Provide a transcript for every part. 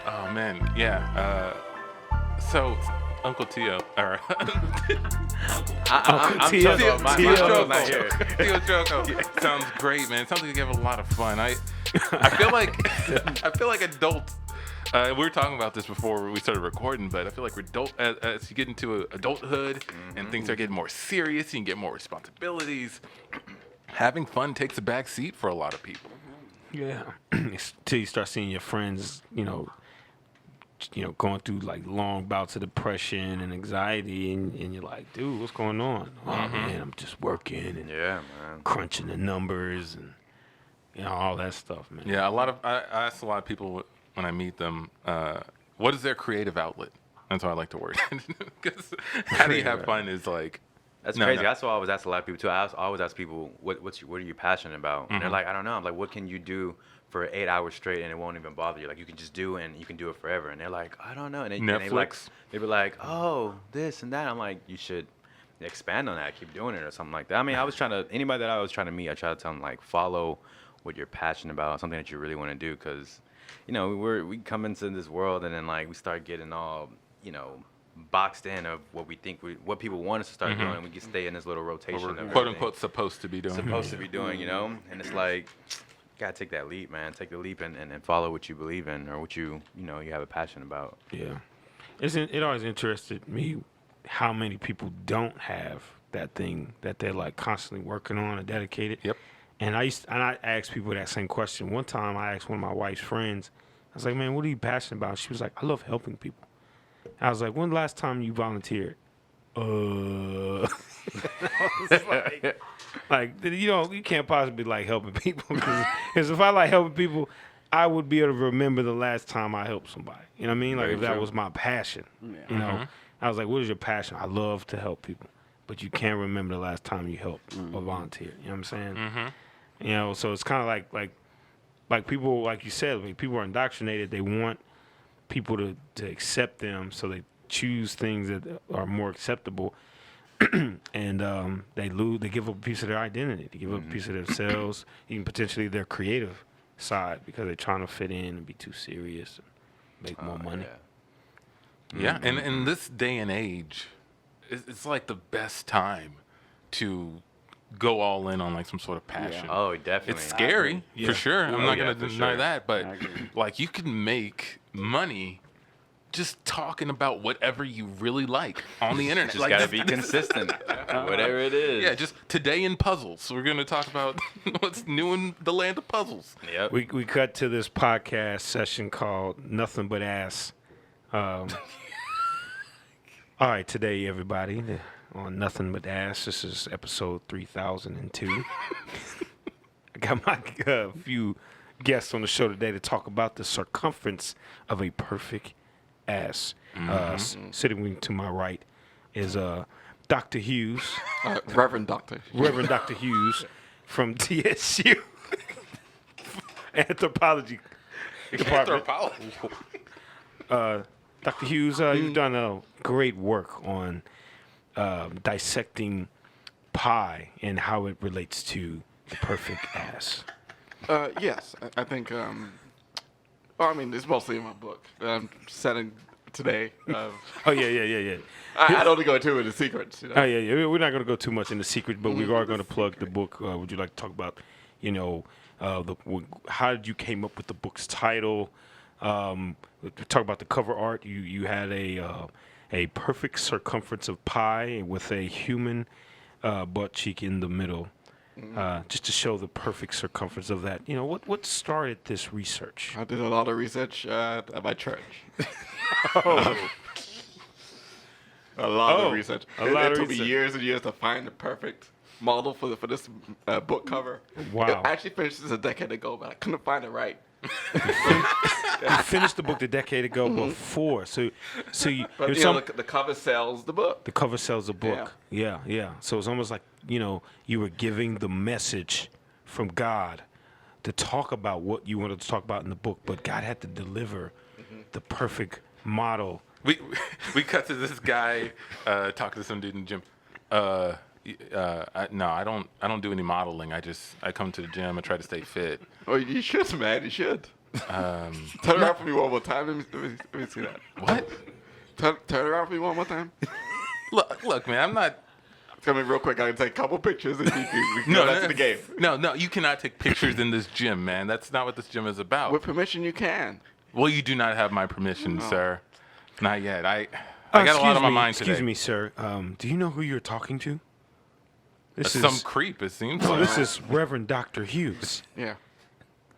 Oh man, yeah. So Uncle Tio, or I'm Tio. Choko. My Tio uncle's not here. Tio Choko. Sounds great, man. Sounds like you have a lot of fun. I feel like adults. We were talking about this before we started recording, but I feel like as you get into adulthood and things are getting more serious, you can get more responsibilities. Having fun takes a back seat for a lot of people. Yeah. Till you start seeing your friends, going through like long bouts of depression and anxiety, and you're like, dude, what's going on? Oh man, I'm just working and Yeah, man. crunching the numbers and all that stuff, man. Yeah, I ask a lot of people when I meet them, what is their creative outlet? That's how I like to word it. Because how do you have fun is like. That's No, crazy. no. That's what I always ask a lot of people too. I always ask people, what are you passionate about? And they're like, I don't know. I'm like, what can you do for 8 hours straight and it won't even bother you? Like, you can just do it and you can do it forever. And they're like, I don't know. And Netflix? they be like, oh, this and that. I'm like, you should expand on that. Keep doing it or something like that. I mean, anybody that I was trying to meet, I try to tell them, like, follow what you're passionate about, something that you really want to do. Because, we come into this world and then, like, we start getting all, boxed in of what we think what people want us to start doing, and we can stay in this little rotation What we're of quote everything unquote supposed to be doing. and it's like, gotta take that leap, man. Take the leap and follow what you believe in or what you have a passion about. Yeah. It always interested me how many people don't have that thing that they're like constantly working on and dedicated. Yep. And I asked people that same question. One time I asked one of my wife's friends, I was like, man, what are you passionate about? She was like, I love helping people. I was like, when the last time you volunteered? I was like, you can't possibly like helping people. Because if I like helping people, I would be able to remember the last time I helped somebody. You know what I mean? Like, if that was my passion. I was like, what is your passion? I love to help people. But you can't remember the last time you helped or volunteered. You know what I'm saying? So it's kind of like people, like you said, like people are indoctrinated. They want people to accept them, so they choose things that are more acceptable, and they give up a piece of their identity, they give up a piece of themselves, even potentially their creative side, because they're trying to fit in and be too serious and make more money. Yeah, and in this day and age, it's like the best time to go all in on like some sort of passion. Oh, definitely. It's scary for sure. I'm not gonna deny that, but I agree. like you can make money just talking about whatever you really like on the internet. Just like, gotta be consistent, whatever it is. Yeah, just today in puzzles. We're gonna talk about what's new in the land of puzzles. Yep. We cut to this podcast session called Nothing But Ass. All right, today, everybody, on Nothing But Ass, this is episode 3002. I got my few guests on the show today to talk about the circumference of a perfect ass. Sitting to my right is Dr. Hughes, Reverend Dr. Reverend Dr. Hughes from TSU Anthropology Department. Dr. Hughes, you've done great work on dissecting pie and how it relates to the perfect ass. Yes, I think. It's mostly in my book that I'm setting today. Oh yeah. I don't want to go into it in secrets. Oh yeah. We're not going to go too much into secret, but we are going to plug the book. Would you like to talk about, how did you came up with the book's title? Talk about the cover art. You had a perfect circumference of pie with a human butt cheek in the middle, just to show the perfect circumference of that. What started this research? I did a lot of research at my church. A lot of research. It took me years and years to find the perfect model for this book cover. Wow. I actually finished this a decade ago, but I couldn't find it right. You finished the book a decade ago before, so But the cover sells the book. The cover sells the book. Yeah. So it's almost like you were giving the message from God to talk about what you wanted to talk about in the book, but God had to deliver the perfect model. We cut to this guy talking to some dude in the gym. I don't do any modeling. I come to the gym and try to stay fit. Oh, you should, man. You should. Turn around for me one more time. Let me see that. What? Turn around for me one more time. Look, man, I'm not. It's gonna be real quick. I can take a couple pictures and we can go back to the game. No, you cannot take pictures in this gym, man. That's not what this gym is about. With permission, you can. Well, you do not have my permission, sir. Not yet. I got a lot on my mind today. Excuse me, sir. Do you know who you're talking to? This is some creep, it seems No, like. this is Reverend Dr. Hughes. Yeah.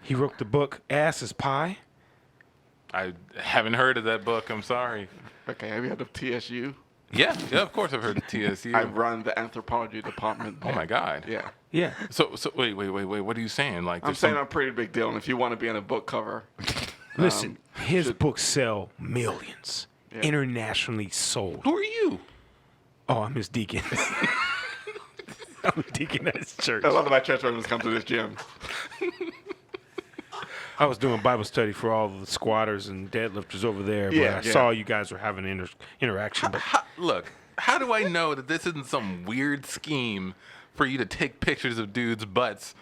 He wrote the book Ass is Pie. I haven't heard of that book. I'm sorry. Okay, have you heard of TSU? Yeah, of course I've heard of TSU. I run the anthropology department. Oh my God. Yeah. Yeah. So wait. What are you saying? Like, I'm saying I'm a pretty big deal, and if you want to be on a book cover, Listen, his books sell millions. Yeah. Internationally sold. who are you? Oh, I'm his deacon. I'm a deacon at his church. a lot of my church members come to this gym. I was doing Bible study for all the squatters and deadlifters over there, but Yeah, I yeah. saw you guys were having an interaction. But Look, how do I know that this isn't some weird scheme for you to take pictures of dudes' butts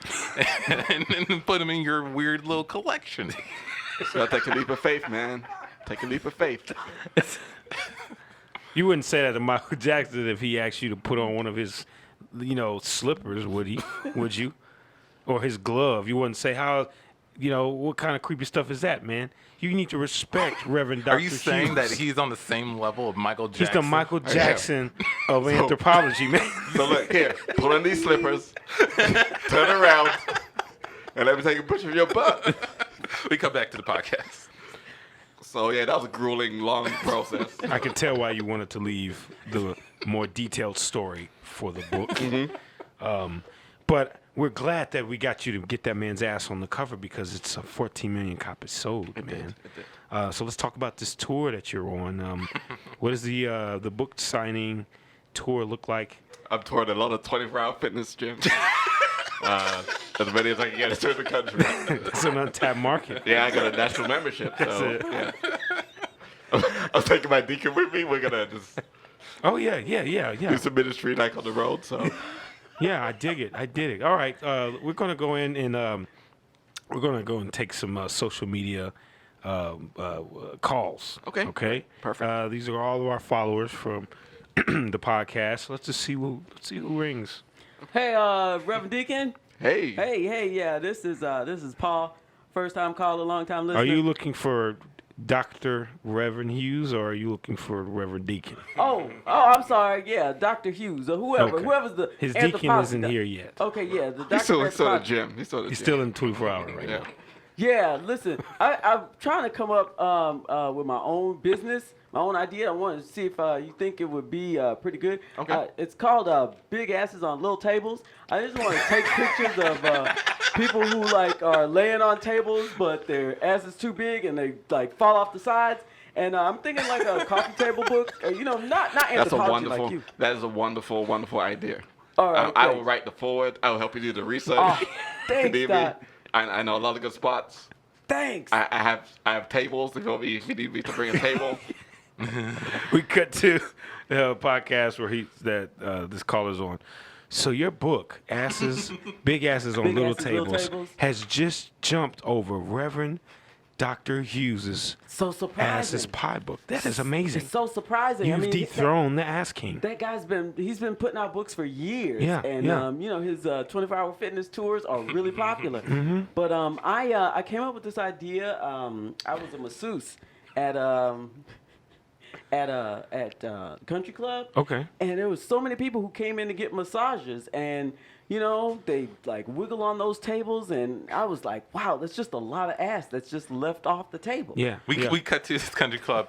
and put them in your weird little collection? So take a leap of faith, man. Take a leap of faith. you wouldn't say that to Michael Jackson if he asked you to put on one of his, slippers, would he? Would you? Or his glove? You wouldn't say how. What kind of creepy stuff is that, man? You need to respect Reverend Dr. Are you saying Hughes. that he's on the same level of Michael Jackson? He's the Michael Jackson of anthropology, man? So look, here, pull on these slippers, turn around, and let me take a picture of your butt. We come back to the podcast. So yeah, that was a grueling, long process. I can tell why you wanted to leave the more detailed story for the book. Mm-hmm. But we're glad that we got you to get that man's ass on the cover because it's 14 million copies sold, man. It did. So let's talk about this tour that you're on. What does the book signing tour look like? I've toured a lot of 24-hour fitness gyms. As many as I can get to the country. It's an untapped market. Yeah, I got a national membership. So it. yeah. I'm taking my deacon with me. We're gonna just Oh yeah. do some ministry like on the road. So Yeah, I dig it. All right, we're gonna go in and we're gonna go and take some social media calls. Okay. Okay. Perfect. These are all of our followers from the podcast. Let's just see who rings. Hey, Reverend Deacon. hey, Hey, yeah, this is Paul. First time caller, long time listener. Are you looking for Dr. Reverend Hughes or are you looking for Reverend Deacon? Oh, I'm sorry. Yeah, Dr. Hughes or whoever. Okay. Whoever's the His deacon anthropologist. isn't here yet. Okay, yeah, the he's doctor. still at the gym. He's He's still in 24-hour right now. Yeah, listen, I'm trying to come up with my own business, my own idea. I wanted to see if you think it would be pretty good. Okay. It's called Big Asses on Little Tables. I just want to take pictures of people who are laying on tables, but their ass is too big and they fall off the sides. And I'm thinking like a coffee table book, not That's a anthropology wonderful. like you. That is a wonderful, wonderful idea. All right, I great. will write the forward. I will help you do the research. Oh, If thanks, need be. Doc. I know a lot of good spots. Thanks. I have tables. If you need me to bring a table. We cut to the podcast where this caller's on. So your book, Big Asses on Big Little Asses, Little Tables, Tables. has just jumped over Reverend Dr. Hughes's So surprising. Ass is Pie book. That is amazing. It's so surprising. You've I mean, dethroned the Ass King. That guy's he's been putting out books for years. Yeah, And yeah. his 24-hour fitness tours are really popular. But I came up with this idea. I was a masseuse at country club. Okay. And there was so many people who came in to get massages, and they wiggle on those tables, and I was like, wow, that's just a lot of ass that's just left off the table. Yeah. We cut to this country club.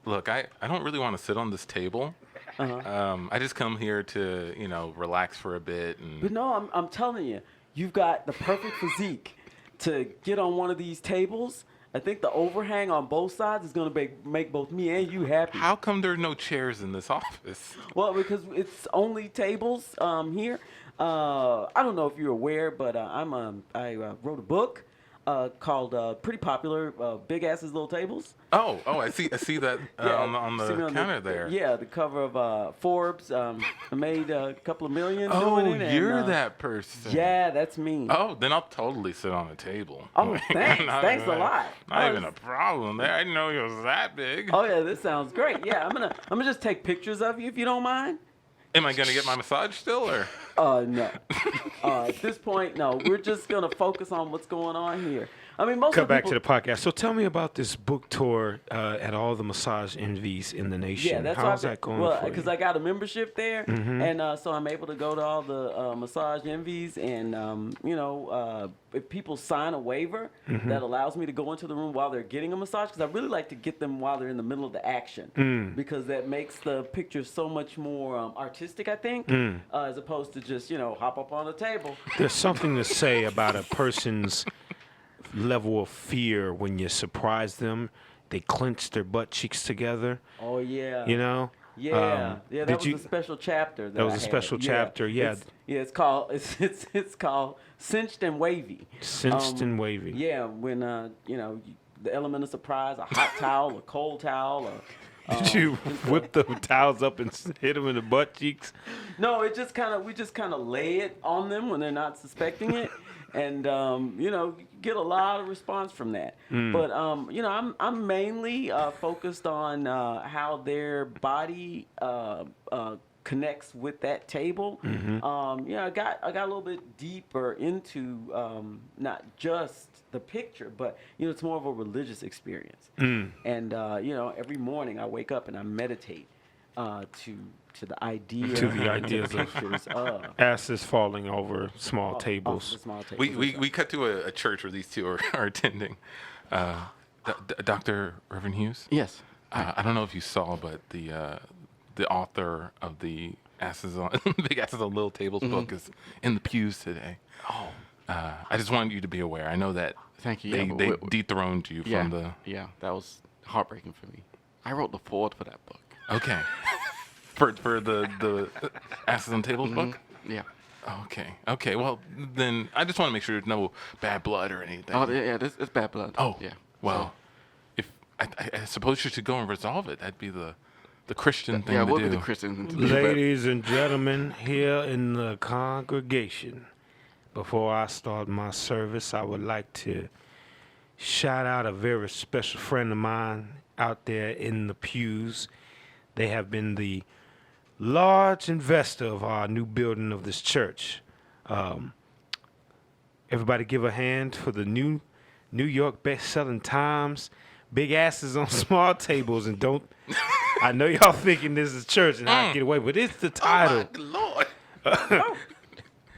Look, I don't really want to sit on this table. I just come here to relax for a bit. But no, I'm telling you, you've got the perfect physique to get on one of these tables. I think the overhang on both sides is going to make both me and you happy. How come there are no chairs in this office? Well, because it's only tables here. I don't know if you're aware, but I wrote a book. called pretty popular, Big Asses Little Tables. Oh, I see that on the counter there. Yeah, the cover of Forbes. I made a couple of million Oh, doing it. you're and, that person. Yeah, that's me. Oh, then I'll totally sit on the table. Oh, thanks. Thanks a lot. Not even a problem there. I didn't know you was that big. Oh yeah, this sounds great. Yeah, I'm gonna just take pictures of you if you don't mind. Am I gonna get my massage still, or? No. At this point, no. We're just gonna focus on what's going on here. I mean, most Come of the back people, to the podcast. So tell me about this book tour at all the massage envies in the nation. Yeah, that's How's that going for you? because I got a membership there, Mm-hmm. and so I'm able to go to all the massage envies, and if people sign a waiver Mm-hmm. that allows me to go into the room while they're getting a massage, because I really like to get them while they're in the middle of the action, because that makes the picture so much more artistic, I think, as opposed to just hop up on the table. There's something to say about a person's level of fear when you surprise them. They clench their butt cheeks together. Oh yeah. Yeah. Yeah, that did was you- a special chapter. That was I a had. special chapter, yeah. It's called it's called Cinched and Wavy. Cinched and wavy. Yeah, when the element of surprise, a hot towel, a cold towel, Did you whip the towels up and hit them in the butt cheeks? no, we just kind of lay it on them when they're not suspecting it. And get a lot of response from that. But I'm mainly focused on how their body connects with that table. I got a little bit deeper into not just the picture, but it's more of a religious experience. And every morning I wake up and I meditate to the idea To the ideas the of pictures of asses falling over small tables. off the small tables. We cut to a church where these two are attending. Dr. Reverend Hughes? Yes. I don't know if you saw, but the author of the Big Asses on Little Tables book is in the pews today. Oh. I just wanted you to be aware. I know that Thank you. they, Yeah, but they wait. dethroned you Yeah. from the... Yeah, that was heartbreaking for me. I wrote the foreword for that book. Okay. for the Asses on Tables book? Yeah. Okay. Well, then I just want to make sure there's no bad blood or anything. Oh, yeah, it's bad blood. Oh, Yeah. Well, if I suppose you should go and resolve it. That'd be the Christian thing Yeah, to we'll do. be the Christians. to do, but- Ladies and gentlemen, here in the congregation, before I start my service, I would like to shout out a very special friend of mine out there in the pews. They have been the large investor of our new building of this church. Everybody give a hand for the New York best-selling Times, Big Asses on Small Tables. And don't, I know y'all thinking this is church and how to get away, but it's the title. Oh, my Lord.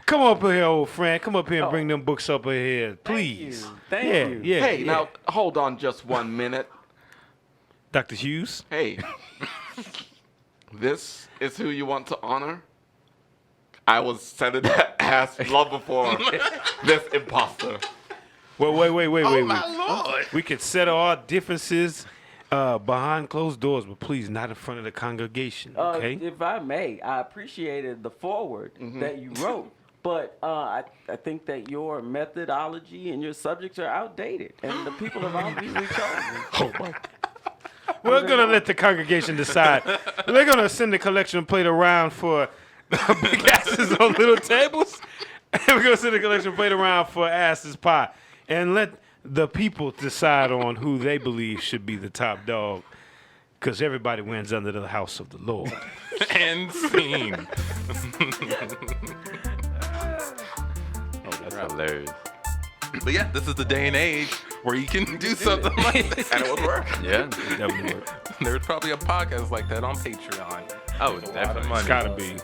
Come up here, old friend. Come up here and bring them books up here, please. Thank yeah, you. Yeah, Hey, yeah. now hold on just 1 minute. Dr. Hughes. Hey, this is who you want to honor? I was sending that ass long before this imposter. Well, wait. Oh, my Lord. We could settle our differences behind closed doors, but please not in front of the congregation, okay? If I may, I appreciated the foreword that you wrote, but I think that your methodology and your subjects are outdated, and the people have obviously chosen. We're going to let the congregation decide. They're going to send the collection plate around for Big Asses on Little Tables, and we're going to send the collection plate around for Asses Pie, and let the people decide on who they believe should be the top dog, because everybody wins under the house of the Lord. And scene. That's hilarious. But yeah, this is the day and age where you can do something like that. And it would work. Yeah. Definitely work. There's probably a podcast like that on Patreon. Oh, It's a lot of definitely. money. It's got to be.